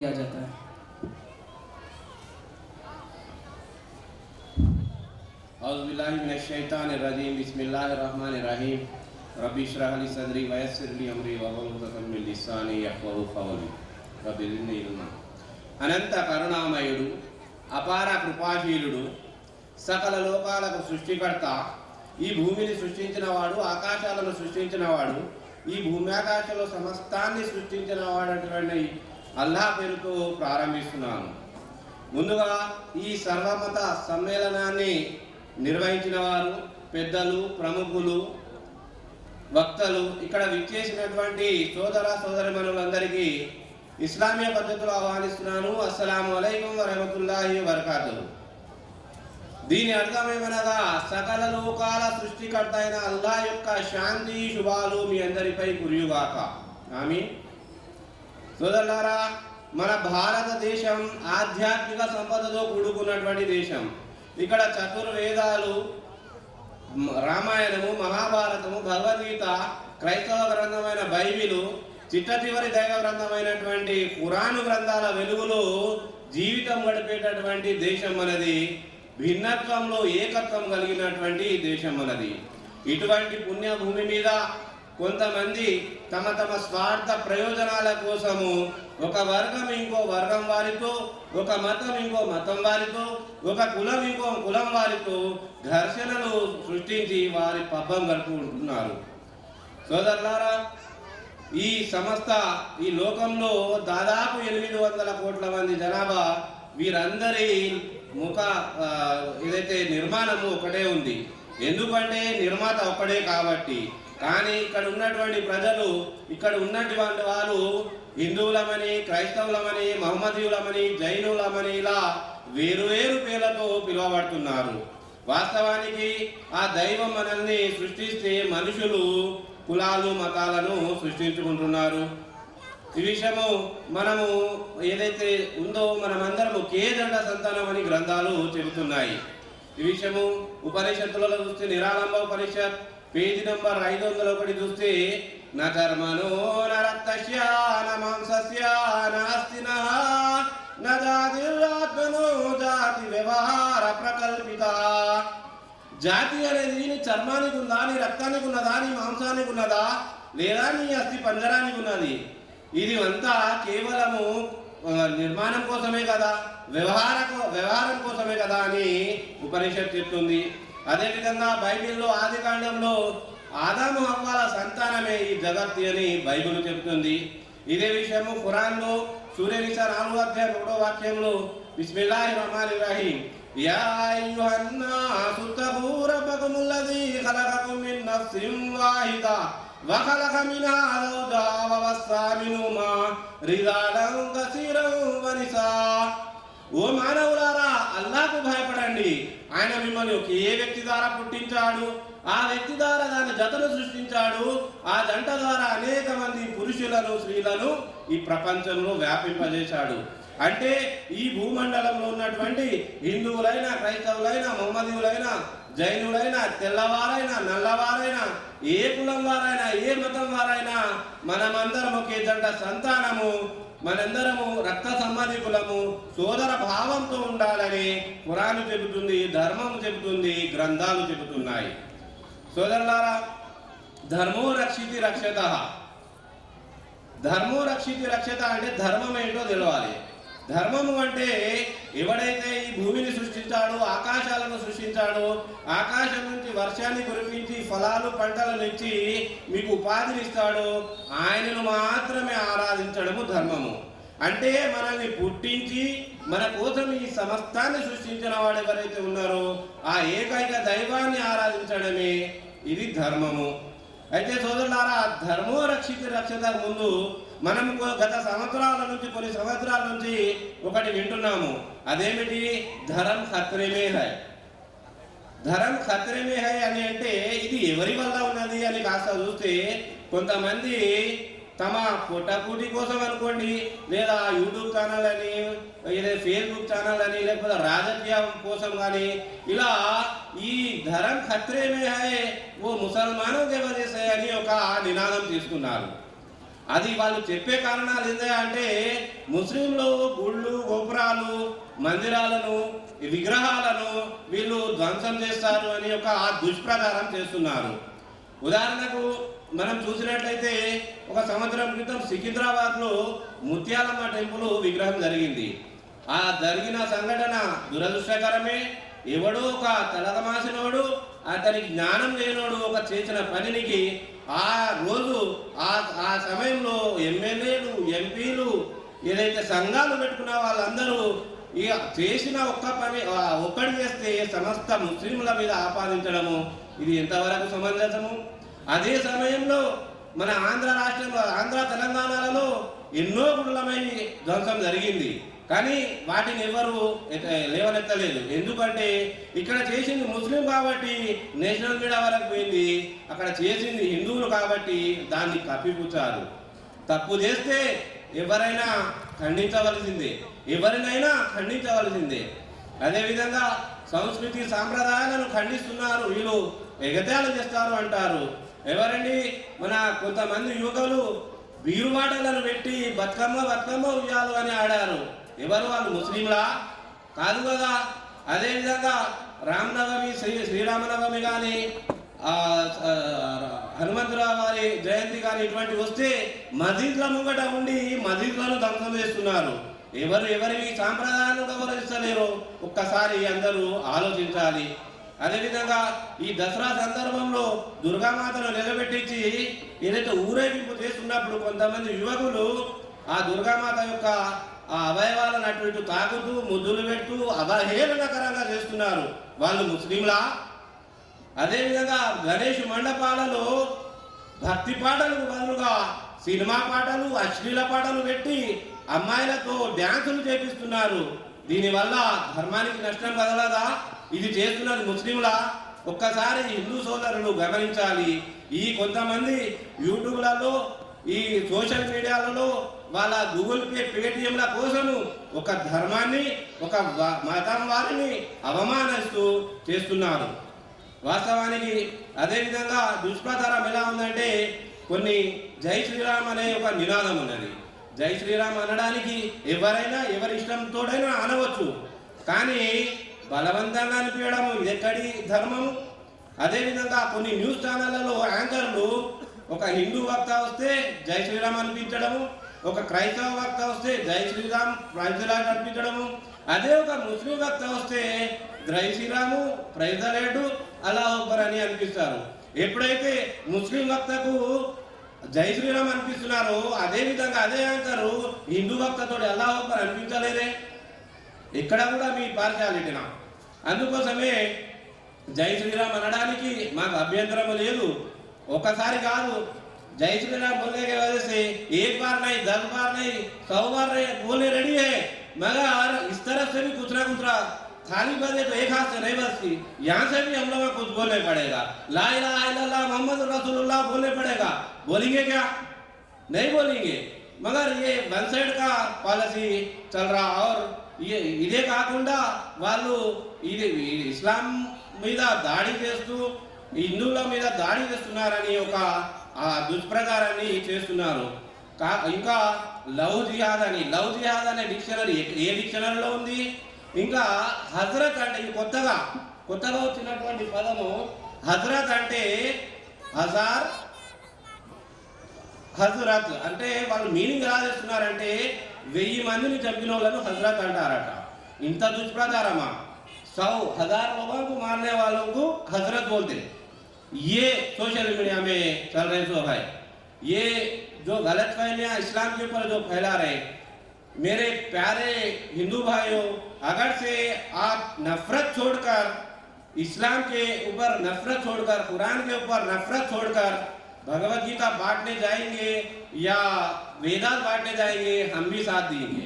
किया जाता है। औज़ुबिल्लाहिमिनश्शैतानिर्रजीम बिस्मिल्लाहिर्रहमानिर्रहीम रब्बि इश्रह ली सदरी वयस्सिर ली अमरी वहलुल उक़दतम मिन लिसानी यफ़क़हू क़ौली रब्बि ज़िदनी इल्मा। అనంత కరుణామయుడు, అపార కృపాశీలుడు, సకల లోకాలకు సృష్టికర్త, ఈ భూమిని సృష్టించినవాడు, ఆకాశాలను సృష్టించినవాడు, ఈ భూమి ఆకాశంలో సమస్తాన్ని సృష్టించినవాడటువంటి అల్లాహ్ పేరుతో ప్రారంభిస్తున్నాను. ముందుగా ఈ సర్వమత సమ్మేళనాన్ని నిర్వహించిన వారు పెద్దలు, ప్రముఖులు, వక్తలు, ఇక్కడ విచ్చేసినటువంటి సోదర సోదరిమణులందరికీ ఇస్లామీయ పద్ధతిలో ఆహ్వానిస్తున్నాను. అస్సలాము అలైకుం వరహమతుల్లాహి వబరకాతుహు. దీని అర్థమేమనగా సకల లోకాల సృష్టికర్త అయిన అల్లాహ్ యొక్క శాంతి శుభాలు మీ అందరిపై కురియుగాక. ఆమీన్. సోదరులారా, మన భారతదేశం ఆధ్యాత్మిక సంపదతో కూడుకున్నటువంటి దేశం. ఇక్కడ చతుర్వేదాలు, రామాయణము, మహాభారతము, భగవద్గీత, క్రైస్తవ గ్రంథమైన బైబిలు, చిట్ట చివరి దైవ గ్రంథమైనటువంటి ఖురాను గ్రంథాల వెలుగులో జీవితం గడిపేటటువంటి దేశం మనది. భిన్నత్వంలో ఏకత్వం కలిగినటువంటి దేశం మనది. ఇటువంటి పుణ్యభూమి మీద కొంతమంది తమ తమ స్వార్థ ప్రయోజనాల కోసము ఒక వర్గం ఇంకో వర్గం వారితో, ఒక మతం ఇంకో మతం వారితో, ఒక కులం ఇంకో కులం వారితో ఘర్షణలు సృష్టించి వారి పబ్బం గడుపుకుంటున్నారు. సోదరులారా, ఈ ఈ లోకంలో దాదాపు 800 కోట్ల మంది జనాభా. వీరందరి ఏదైతే నిర్మాణము ఒకటే ఉంది. ఎందుకంటే నిర్మాత ఒక్కడే కాబట్టి. కానీ ఇక్కడ ఉన్నటువంటి ప్రజలు, ఇక్కడ ఉన్నటువంటి వారు హిందువులమని, క్రైస్తవులమని, మహమ్మదీయులమని, జైనులమని ఇలా వేరువేరు పేర్లతో పిలువబడుతున్నారు. వాస్తవానికి ఆ దైవం మనల్ని సృష్టిస్తే మనుషులు కులాలు మతాలను సృష్టించుకుంటున్నారు. ఈ విషయము మనము ఏదైతే ఉందో మనమందరము కేదండ సంతానం అని గ్రంథాలు చెబుతున్నాయి. ఈ విషయము ఉపనిషత్తులలో చూస్తే నిరాళంబ ఉపనిషత్ పేజీ నంబర్ 501 చూస్తే న కర్మణో న రక్తస్య న మాంసస్య న అస్థినః న జాతిరాత్మనో జాతి వ్యవహార ప్రకల్పిత. జాతి అనేది నీ చర్మానికి ఉందా, నీ రక్తానికి ఉన్నదా, నీ మాంసానికి ఉన్నదా, లేదా నీ అస్థి పంజరానికి ఉన్నది. ఇది అంతా కేవలము నిర్మాణం కోసమే కదా, వ్యవహారం కోసమే కదా అని ఉపనిషత్తు చెప్తుంది. అదేవిధంగా బైబిల్లో ఆది కాండంలో ఆదాము హవ్వల సంతానమే ఈ జగత్తు అని బైబిల్ చెప్తుంది. ఇదే విషయము ఖురాన్లో సూర్యనిసా 4:1 బిస్మిల్లాహిర్ రహమానిర్ రహీం యా అయ్యుహన్నాసు తఖూ రబ్బకుముల్లదీ ఖలఖకుం మిన్ నఫ్సిన్ వాహిదా వ ఖలఖ మిన్హా జౌజహా వ బస్సా మిన్హుమా రిజాలం కసీరం వ నిసా. ఓ మానవులారా, అల్లాహ్కు భయపడండి. ఆయన మిమ్మల్ని ఒకే వ్యక్తి ద్వారా పుట్టించాడు, ఆ వ్యక్తి ద్వారా దాని జతను సృష్టించాడు, ఆ జంట ద్వారా అనేక మంది పురుషులను, స్త్రీలను ఈ ప్రపంచంలో వ్యాపింపజేశాడు. అంటే ఈ భూమండలంలో ఉన్నటువంటి హిందువులైనా, క్రైస్తవులైనా, మహమ్మదీయులైనా, జైనులైనా, తెల్లవారైనా, నల్లవారైనా, ఏ కులం వారైనా, ఏ మతం వారైనా మనమందరం ఒకే జంట సంతానము, మనందరము రక్త సంబంధికులము, సోదర భావంతో ఉండాలని ఖురాను చెబుతుంది, ధర్మము చెబుతుంది, గ్రంథాలు చెబుతున్నాయి. సోదరులారా, ధర్మో రక్షితి రక్షతః. ధర్మో రక్షితి రక్షత అంటే ధర్మం ఏంటో తెలవాలి. ధర్మము అంటే ఎవడైతే ఈ భూమిని సృష్టించాడో, ఆకాశాలను సృష్టించాడో, ఆకాశం నుంచి వర్షాన్ని కురిపించి ఫలాలు పంటలను ఇచ్చి మీకు ఉపాధిని ఇస్తాడో ఆయనను మాత్రమే ఆరాధించడము ధర్మము. అంటే మనల్ని పుట్టించి మన కోసం ఈ సమస్తాన్ని సృష్టించిన వాడు ఎవరైతే ఉన్నారో ఆ ఏకైక దైవాన్ని ఆరాధించడమే ఇది ధర్మము. అయితే సోదరులారా, ధర్మో రక్షిత రక్షత ముందు మనం గత కొన్ని సంవత్సరాల నుంచి ఒకటి వింటున్నాము. అదేమిటి? ధరం ఖత్రే మే హై. ధరం ఖత్రే మే హై అని అంటే ఇది ఎవరి వల్ల ఉన్నది అని కాస్త చూస్తే కొంతమంది తమ పొట్టకూటి కోసం అనుకోండి, లేదా యూట్యూబ్ ఛానల్ అని, లేదా ఫేస్బుక్ ఛానల్ అని, లేకపోతే రాజకీయం కోసం కానీ ఇలా ఈ ధరం ఖత్రే మే హై ఓ ముసల్మానో దేవదేశ అని ఒక నినాదం తీసుకున్నారు. అది వాళ్ళు చెప్పే కారణాలు ఏంటంటే ముస్లింలు గుళ్ళు గోపురాలు మందిరాలను విగ్రహాలను వీళ్ళు ధ్వంసం చేస్తారు అని ఒక దుష్ప్రచారం చేస్తున్నారు. ఉదాహరణకు మనం చూసినట్లయితే ఒక సంవత్సరం క్రితం సికింద్రాబాద్లో ముత్యాలమ్మ టెంపుల్ విగ్రహం జరిగింది. ఆ జరిగిన సంఘటన దురదృష్టకరమే. ఎవడో ఒక తలకమాసినోడు అతనికి జ్ఞానం లేనోడు ఒక చేసిన పనికి ఆ రోజు ఆ సమయంలో ఎమ్మెల్యేలు ఎంపీలు ఏదైతే సంఘాలు పెట్టుకున్న వాళ్ళందరూ ఇక చేసిన ఒక్కటి చేస్తే సమస్త ముస్లింల మీద ఆపాదించడము ఇది ఎంతవరకు సమంజసము? అదే సమయంలో మన ఆంధ్ర రాష్ట్రంలో ఆంధ్ర తెలంగాణలలో ఎన్నో గుడులమై ధ్వంసం జరిగింది. కానీ వాటిని ఎవరు లేవనెత్తలేదు. ఎందుకంటే ఇక్కడ చేసింది ముస్లిం కాబట్టి నేషనల్ మీడియా వరకు పోయింది, అక్కడ చేసింది హిందువులు కాబట్టి దాన్ని కప్పిపుచ్చారు. తప్పు చేస్తే ఎవరైనా ఖండించవలసిందే. అదేవిధంగా సంస్కృతి సాంప్రదాయాలను ఖండిస్తున్నారు, వీళ్ళు ఎగతాళి చేస్తారు అంటారు. ఎవరండి? మన కొంతమంది యువకులు బీరువాటలను పెట్టి బతుకమ్మ ఉయ్యాలు అని ఆడారు. ఎవరు వాళ్ళు? ముస్లింలా? కాదు కదా. అదేవిధంగా రామనవమి శ్రీరామనవమి కానీ హనుమంతురావు వారి జయంతి కానీ ఇటువంటి వస్తే మసీద్ల ముంగట ఉండి మసీద్లను ధ్వంసం చేస్తున్నారు. ఎవరి సాంప్రదాయాలను గౌరవిస్తలేరు ఒక్కసారి అందరూ ఆలోచించాలి. అదేవిధంగా ఈ దసరా సందర్భంలో దుర్గామాతను నిలబెట్టించి ఏదైతే ఊరేగింపు చేస్తున్నప్పుడు కొంతమంది యువకులు ఆ దుర్గామాత యొక్క ఆ అవయవాలను అటు ఇటు తాకుతూ ముద్దులు పెడుతూ అవహేళనకరంగా చేస్తున్నారు. వాళ్ళు ముస్లింలా? అదేవిధంగా గణేష్ మండపాలలో భక్తి పాటలకు బదులుగా సినిమా పాటలు అశ్లీల పాటలు పెట్టి అమ్మాయిలతో డ్యాన్సులు చేపిస్తున్నారు. దీనివల్ల ధర్మానికి నష్టం కదలదా? ఇది చేస్తున్నది ముస్లింలా? ఒక్కసారి హిందూ సోదరులు గమనించాలి. ఈ కొంతమంది యూట్యూబ్లలో ఈ సోషల్ మీడియాలలో వాళ్ళ గూగుల్ పే పేటిఎంల కోసము ఒక ధర్మాన్ని ఒక మతం వారిని అవమానిస్తూ చేస్తున్నారు. వాస్తవానికి అదేవిధంగా దుష్ప్రచారం ఎలా ఉందంటే కొన్ని జై శ్రీరామ్ అనే ఒక నినాదం ఉన్నది. జై శ్రీరామ్ అనడానికి ఎవరైనా ఎవరి ఇష్టంతోడైనా అనవచ్చు, కానీ బలవంతంగా అనిపించడం ఎక్కడి ధర్మం? అదేవిధంగా కొన్ని న్యూస్ ఛానళ్లలో యాంకర్లు ఒక హిందూ వక్త వస్తే జై శ్రీరామ్ అనిపించడము, ఒక క్రైస్తవ వక్త వస్తే జై శ్రీరామ్ ప్రైజ్లాడ్ అనిపించడము, అదే ఒక ముస్లిం వక్త వస్తే జై శ్రీరాము ప్రైజ్లాడు అల్లాహ్ అక్బర్ అని అనిపిస్తారు. ఎప్పుడైతే ముస్లిం వక్తకు జై శ్రీరామ్ అనిపిస్తున్నారో అదే విధంగా అదే యాంకరు హిందూ వక్తతో అల్లాహ్ అక్బర్ అనిపించలేదే. ఇక్కడ కూడా మీ పార్షాలిటీనా? అందుకోసమే జై శ్రీరామ్ అనడానికి మాకు అభ్యంతరం లేదు. ఒకసారి కాదు, जय श्री राम बोलने के वजह से एक बार नहीं 10 बार नहीं 100 बार नहीं बोलने रेडी है, मगर इस तरफ से भी कुछ ना कुछ खाली बजे तो एक हाथ से नहीं बचती, यहाँ से भी हम लोग कुछ बोलने पड़ेगा। ला इलाहा इल्लल्लाह मोहम्मद रसूलुल्लाह बोलने पड़ेगा। बोलेंगे क्या? नहीं बोलेंगे। मगर ये वन साइड का पॉलिसी चल रहा और ये इదే కాకుండా వాళ్ళు ఇది ఇస్లాం మీద దాడి చేస్తూ హిందువుల మీద దాడి చేస్తున్నారని ఒక దుష్ప్రచారాన్ని చేస్తున్నారు. ఇంకా లవ్ జిహాద్ అనే డిక్షనరీ ఏ డిక్షనరీలో ఉంది? ఇంకా హజరత్ అంటే ఇది కొత్తగా వచ్చినటువంటి పదము హజరత్ అంటే హజరత్ అంటే వాళ్ళు మీనింగ్ ఎలా చేస్తున్నారంటే 1000 మందిని చంపిన వాళ్ళను హజరత్ అంటారట. ఇంత దుష్ప్రచారమా? 100,000 लोगों को मारने वालों को हजरत बोलते। ये सोशल मीडिया में चल रहे सो भाई, ये जो गलत फहमियां इस्लाम के ऊपर जो फैला रहे, मेरे प्यारे हिंदू भाइयों, अगर से आप नफरत छोड़कर इस्लाम के ऊपर नफरत छोड़कर कुरान के ऊपर नफरत छोड़कर भगवत गीता बांटने जाएंगे या वेदांत बांटने जाएंगे, हम भी साथ देंगे।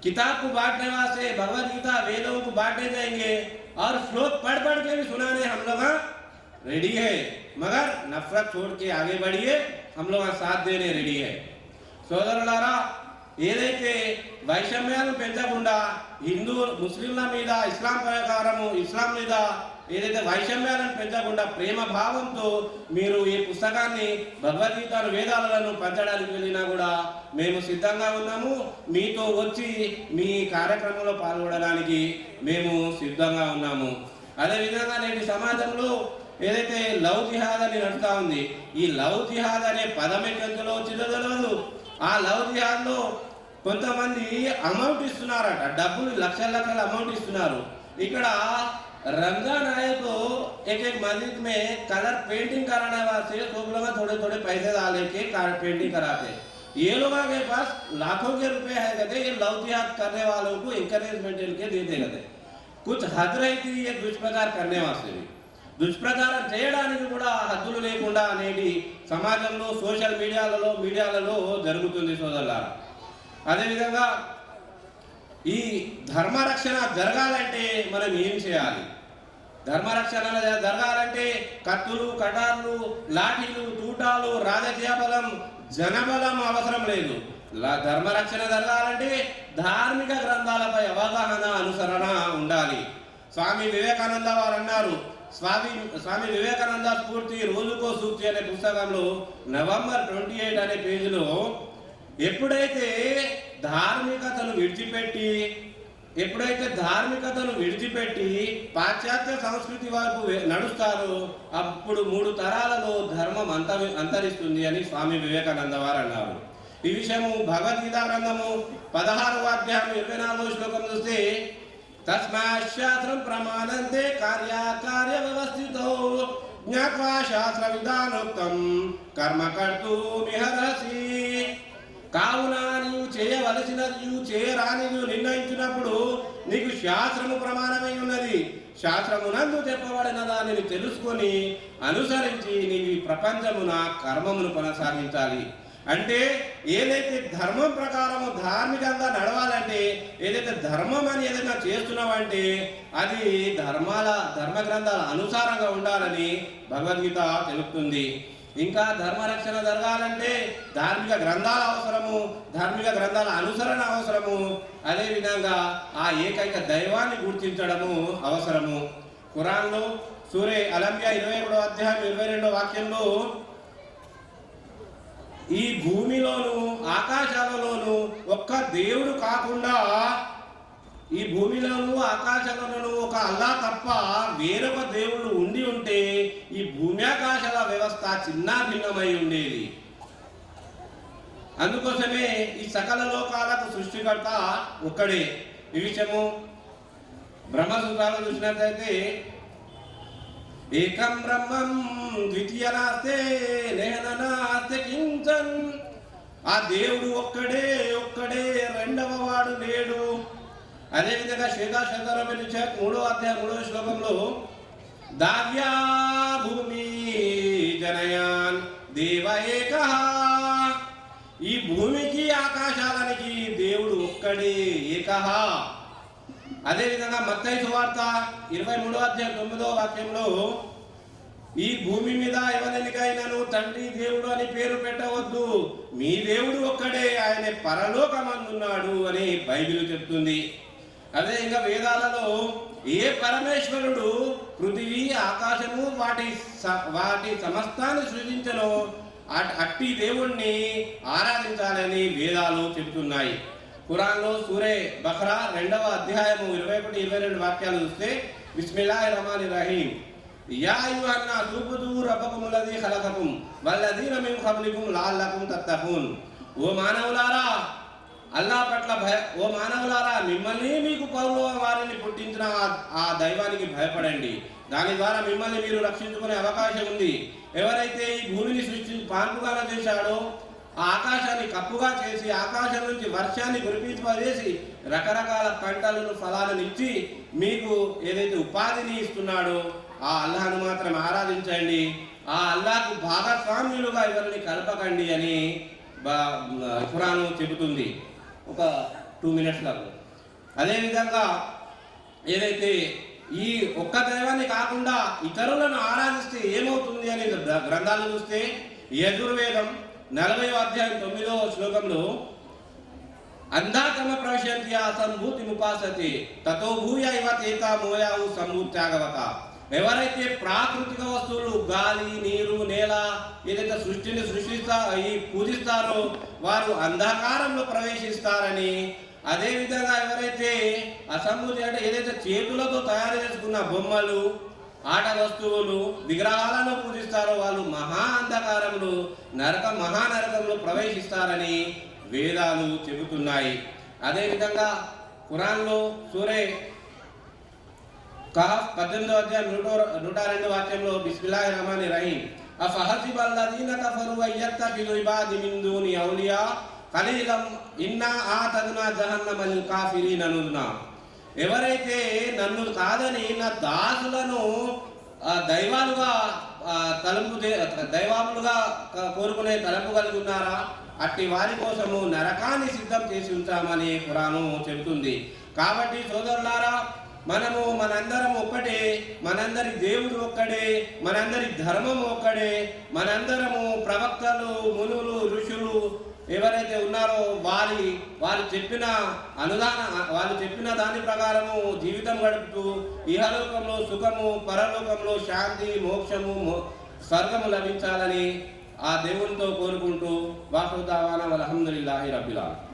किताब को बांटने वास्ते भगवत गीता वेदों को बांटने जाएंगे और श्लोक पढ़ के भी सुनाने हम लोग रेडी है, मगर नफरत छोड़ के आगे बढ़िए, हम लोग साथ देने रेडी है। సోదరులారా, ఏదైతే వైషమ్యాలను పెంచకుండా హిందూ ముస్లింల మీద ఇస్లాం ప్రకారము ఇస్లాం మీద ఏదైతే వైషమ్యాలను పెంచకుండా ప్రేమ భావంతో మీరు ఈ పుస్తకాన్ని భగవద్గీతను వేదాలను పంచడానికి వెళ్ళినా కూడా మేము సిద్ధంగా ఉన్నాము. మీతో వచ్చి మీ కార్యక్రమంలో పాల్గొనడానికి మేము సిద్ధంగా ఉన్నాము. అదేవిధంగా నేటి సమాజంలో ఏదైతే లవ్ జిహాద్ అని నడుస్తూ ఉంది, ఈ లవ్ జిహాద్ అనే పదం ఎక్కడిలో వచ్చిందో తెలియదు. ఆ లవ్ జిహాద్లో కొంతమంది అమౌంట్ ఇస్తున్నారట, డబ్బులు లక్షల లక్షల అమౌంట్ ఇస్తున్నారు. ఇక్కడ रमजान आए तो एक एक मस्जिद में कलर पेंटिंग कराने वास्ते तो लोग थोड़े थोड़े पैसे डाले के पेंटिंग कराते। ये लोगों के पास लाखों के रुपए है कहते, ये लव जिहाद करने वालों को इंकरेजमेंट के देते कहते। कुछ हद रही थी ये दुष्प्रचार करने वास्ते भी, దుష్ప్రచారం చేయడానికి కూడా హద్దులు లేకుండా అనేది సమాజంలో సోషల్ మీడియాలలో జరుగుతుంది సోదరులారా. అదేవిధంగా ఈ ధర్మరక్షణ జరగాలంటే మనం ఏం చేయాలి? ధర్మరక్షణ జరగాలంటే కత్తులు, కటార్లు, లాఠీలు, తూటాలు, రాజకీయ బలం, జనబలం అవసరం లేదు. ధర్మరక్షణ జరగాలంటే ధార్మిక గ్రంథాలపై అవగాహన, అనుసరణ ఉండాలి. స్వామి వివేకానంద వారు అన్నారు, స్వామి వివేకానంద స్ఫూర్తి రోజుకో సూక్తి అనే పుస్తకంలో నవంబర్ 28 అనే పేజీలో ఎప్పుడైతే ధార్మికతను విడిచిపెట్టి పాశ్చాత్య సంస్కృతి వైపు నడుస్తారో అప్పుడు 3 తరాలలో ధర్మం అంతరిస్తుంది అని స్వామి వివేకానంద వారు అన్నారు. ఈ విషయము భగవద్గీత గ్రంథము 16వ అధ్యాయం 24వ శ్లోకం చూస్తే तस्मात् शास्त्रं प्रमाणन्ते कार्याकार्य व्यवस्थितो ज्ञात्वा शास्त्रविधानोक्तं कर्म कर्तुमिहर्हसि. కావున నీవు చేయవలసినది చేయరాని నిర్ణయించినప్పుడు నీకు శాస్త్రము ప్రమాణమై ఉన్నది. శాస్త్రమునందు చెప్పబడిన దానిని తెలుసుకొని అనుసరించి నీవు ప్రపంచమున కర్మమును కొనసాగించాలి. అంటే ఏదైతే ధర్మం ప్రకారము ధార్మికంగా నడవాలంటే, ఏదైతే ధర్మం అని ఏదైనా చేస్తున్నావంటే అది ధర్మ గ్రంథాల అనుసారంగా ఉండాలని భగవద్గీత తెలుపుతుంది. ఇంకా ధర్మరక్షణ జరగాలంటే ధార్మిక గ్రంథాల అవసరము, ధార్మిక గ్రంథాల అనుసరణ అవసరము. అదేవిధంగా ఆ ఏకైక దైవాన్ని గుర్తించడము అవసరము. ఖురాన్లో సూరే అలంబియా 21వ అధ్యాయం 22వ వాక్యంలో ఈ భూమిలోను ఆకాశాలలోను ఒక్క దేవుడు కాకుండా, ఈ భూమిలోను ఆకాశాలలోను ఒక అల్లా తప్ప వేరొక దేవుడు ఉండి ఉంటే ఈ భూమి ఆకాశాల వ్యవస్థ చిన్న భిన్నమై ఉండేది. అందుకోసమే ఈ సకల లోకాలకు సృష్టికర్త ఒక్కడే. ఈ విషయము బ్రహ్మసూత్రాలు చూసినట్లయితే ఏకం బ్రహ్మం ద్వితీయ నాస్తే నేహనాస్తే కించన్. ఆ దేవుడు ఒక్కడే రెండవ వాడు లేడు. అదేవిధంగా శ్వేతాశంకరం 3వ అధ్యాయం 3వ శ్లోకంలో దావ్యా భూమి జనయాన్ దేవ ఏకః. ఈ భూమికి ఆకాశాలనికి దేవుడు ఒక్కడే, ఏకః. అదేవిధంగా మత్తయి సువార్త 23వ అధ్యాయం 9వ వాక్యంలో ఈ భూమి మీద ఎవరికైనాను తండ్రి దేవుడు అని పేరు పెట్టవద్దు, మీ దేవుడు ఒక్కడే, ఆయన పరలోకమందున్నాడు అని బైబిల్ చెప్తుంది. అదే ఇంకా వేదాలలో ఏ పరమేశ్వరుడు పృథివీ ఆకాశము వాటి సమస్తాన్ని సృజించను అట్టి దేవుణ్ణి ఆరాధించాలని వేదాలు చెబుతున్నాయి. ఖురాన్లో సూరే బఖరా 2వ అధ్యాయము 21-22 వాక్యాలు చూస్తే బిస్మిల్లాహిర్ రహమానిర్ రహీం యా అయ్యుహన్నాస్ ఉబ్దు రబ్బకుముల్లదీ ఖలకకుం వల్లదీన మిన్ ఖబ్లికుం లఅల్లకుం తత్తఖూన్. ఓ మానవులారా, మిమ్మల్ని మీకు పౌరుల వారిని పుట్టించిన ఆ దైవానికి భయపడండి, దాని ద్వారా మిమ్మల్ని మీరు రక్షించుకునే అవకాశం ఉంది. ఎవరైతే ఈ భూమిని పాన్పుగా చేశాడో, ఆ ఆకాశాన్ని కప్పుగా చేసి ఆకాశం నుంచి వర్షాన్ని కురిపింపజేసి రకరకాల పంటలను ఫలాలను ఇచ్చి మీకు ఏదైతే ఉపాధిని ఇస్తున్నాడో ఆ అల్లాహ్ను మాత్రం ఆరాధించండి, ఆ అల్లాహ్కు భాగస్వామ్యులుగా ఎవరిని కలపకండి అని ఖురాను చెబుతుంది. ఒక 2 మినిట్స్లకు. అదేవిధంగా ఏదైతే ఈ ఒక్క దైవాన్ని కాకుండా ఇతరులను ఆరాధిస్తే ఏమవుతుంది అని గ్రంథాలు చూస్తే యజుర్వేదం 40వ అధ్యాయం 9వ శ్లోకంలో అంధాతమ ప్రవిశంతి సంభూతి ముపాసతి తతో భూయ ఇవ తేత మోయావు సంభూత్యాగవత. ఎవరైతే ప్రాకృతిక వస్తువులు గాలి, నీరు, నేల ఏదైతే ఈ పూజిస్తారో వారు అంధకారంలో ప్రవేశిస్తారని, అదేవిధంగా ఎవరైతే అసంబుద్ధి అంటే ఏదైతే చేతులతో తయారు చేసుకున్న బొమ్మలు, ఆట వస్తువులు, విగ్రహాలను పూజిస్తారో వాళ్ళు మహా అంధకారంలో మహానరకంలో ప్రవేశిస్తారని వేదాలు చెబుతున్నాయి. అదేవిధంగా ఖురాన్లో సూరే కహఫ్ 18వ అధ్యాయం 102వ వాక్యంలో బిస్మిల్లాహిర్ రహమానిర్ రహీం అఫహసిబల్లదీన కఫరు అయ్యత్తఖిదు ఇబాది మిన్ దూని ఔలియా ఖలీలం ఇన్నా ఆతద్నా జహన్నమ లిల్ కాఫిరీన నుజ్నా. ఎవరైతే నన్ను కాదని నా దాసులను దైవాలుగా కోరుకునే తలంపు కలిగి ఉన్నారా, అట్టి వారి కోసము నరకాన్ని సిద్ధం చేసి ఉంచామని ఖురాను చెబుతుంది. కాబట్టి సోదరులారా, మనము మనందరం ఒక్కటే, మనందరి దేవుడు ఒక్కడే, మనందరి ధర్మం ఒక్కడే, మనందరము ప్రవక్తలు, మునులు, ఋషులు ఎవరైతే ఉన్నారో వాళ్ళు చెప్పిన దాని ప్రకారము జీవితం గడుపుతూ ఇహలోకంలో సుఖము, పరలోకంలో శాంతి, మోక్షము, స్వర్గము లభించాలని ఆ దేవునితో కోరుకుంటూ వాహుదావాన అల్హమ్దులిల్లాహి రబ్బిల్ ఆలమీన్.